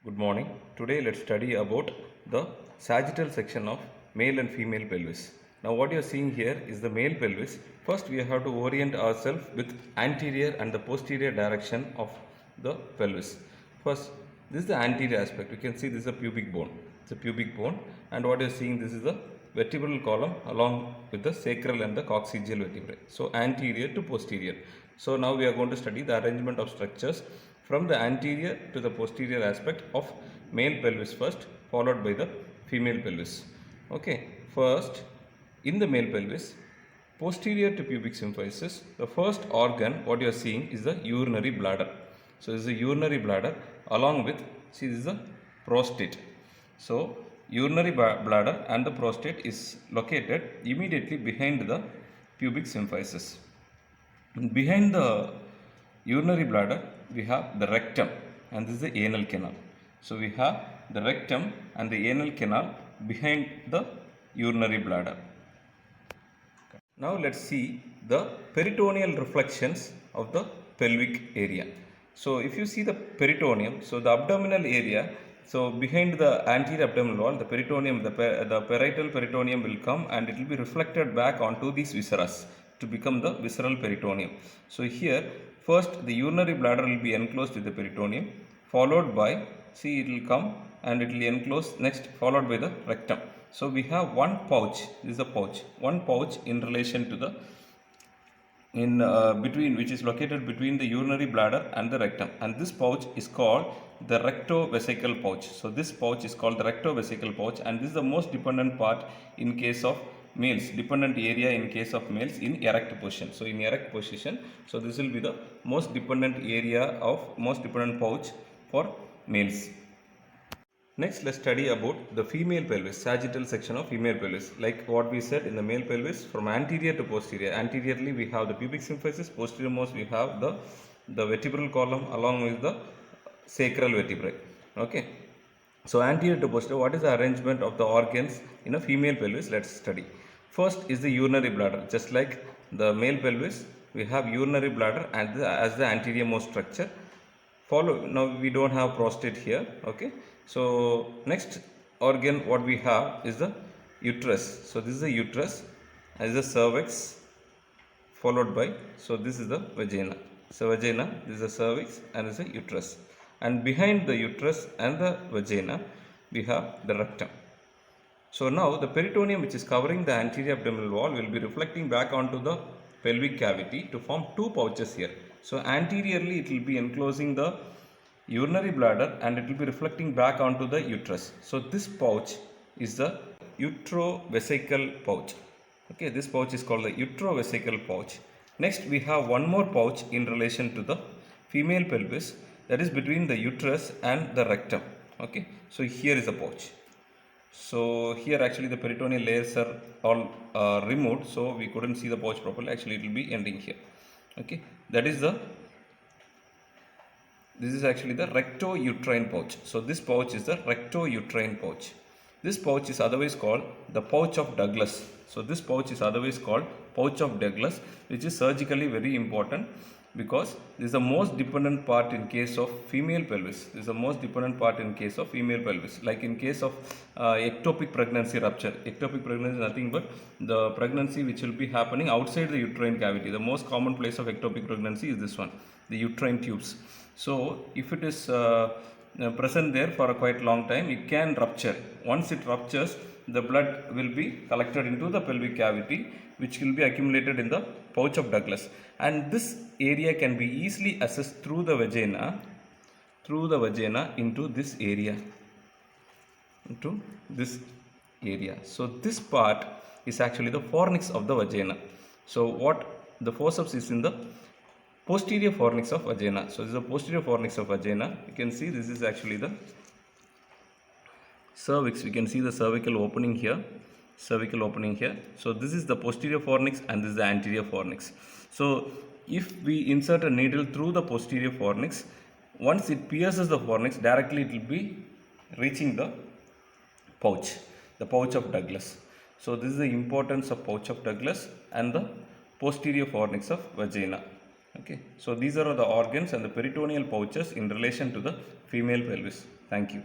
Good morning. Today let's study about the sagittal section of male and female pelvis. Now what you are seeing here is the male pelvis. First we have to orient ourselves with anterior and the posterior direction of the pelvis. First this is the anterior aspect. You can see this is a pubic bone. It's a pubic bone, and what you are seeing, this is the vertebral column along with the sacral and the coccygeal vertebrae. So anterior to posterior. So now we are going to study the arrangement of structures from the anterior to the posterior aspect of male pelvis first, followed by the female pelvis. Okay, first in the male pelvis, posterior to pubic symphysis, the first organ what you are seeing is the urinary bladder. So this is the urinary bladder along with, see, this is the prostate. So urinary bladder and the prostate is located immediately behind the pubic symphysis. Behind the urinary bladder we have the rectum, and this is the anal canal. So we have the rectum and the anal canal behind the urinary bladder. Now let's see the peritoneal reflections of the pelvic area. So if you see the peritoneum, so the abdominal area, so behind the anterior abdominal wall, the peritoneum, the parietal peritoneum will come and it will be reflected back onto these visceras to become the visceral peritoneum. So here first the urinary bladder will be enclosed with the peritoneum, followed by, see, it will come and it will enclose next, followed by the rectum. So we have one pouch, this is a pouch, one pouch in relation to the between, which is located between the urinary bladder and the rectum, and this pouch is called the rectovesical pouch. So this pouch is called the rectovesical pouch, and this is the most dependent part in case of males, dependent area in case of males in erect position. So in erect position, so this will be the most dependent area of most dependent pouch for males. Next, let's study about the female pelvis, sagittal section of female pelvis. Like what we said in the male pelvis, from anterior to posterior. Anteriorly we have the pubic symphysis, posteriormost we have the vertebral column along with the sacral vertebrae. Okay. So anterior to posterior, what is the arrangement of the organs in a female pelvis? Let's study. First is the urinary bladder. Just like the male pelvis, we have urinary bladder as the anterior most structure. Now we don't have prostate here. Okay, so next organ what we have is the uterus. So this is the uterus, as the cervix, followed by, so this is the vagina. So vagina, this is the cervix, and this is the uterus, and behind the uterus and the vagina we have the rectum. So now the peritoneum, which is covering the anterior abdominal wall, will be reflecting back onto the pelvic cavity to form two pouches here. So anteriorly it will be enclosing the urinary bladder and it will be reflecting back onto the uterus. So this pouch is the utrovesical pouch. Okay, this pouch is called the utrovesical pouch. Next we have one more pouch in relation to the female pelvis, that is between the uterus and the rectum. Okay, so here is a pouch. So here actually the peritoneal layers are all removed, so we couldn't see the pouch properly. Actually it will be ending here. Okay, that is this is actually the rectouterine pouch. So this pouch is the rectouterine pouch. This pouch is otherwise called the pouch of Douglas. So this pouch is otherwise called pouch of Douglas, which is surgically very important because this is the most dependent part in case of female pelvis. This is the most dependent part in case of female pelvis. Like in case of ectopic pregnancy rupture. Ectopic pregnancy is nothing but the pregnancy which will be happening outside the uterine cavity. The most common place of ectopic pregnancy is this one, the uterine tubes. So if it is present there for a quite long time, it can rupture. Once it ruptures, the blood will be collected into the pelvic cavity, which will be accumulated in the pouch of Douglas, and this area can be easily accessed through the vagina into this area, So this part is actually the fornix of the vagina. So what the forceps is in the posterior fornix of vagina. So this is the posterior fornix of vagina. You can see this is actually the cervix. We can see the cervical opening here. So this is the posterior fornix and this is the anterior fornix. So if we insert a needle through the posterior fornix, once it pierces the fornix, directly it will be reaching the pouch of Douglas. So this is the importance of pouch of Douglas and the posterior fornix of vagina. Okay, so these are the organs and the peritoneal pouches in relation to the female pelvis. Thank you.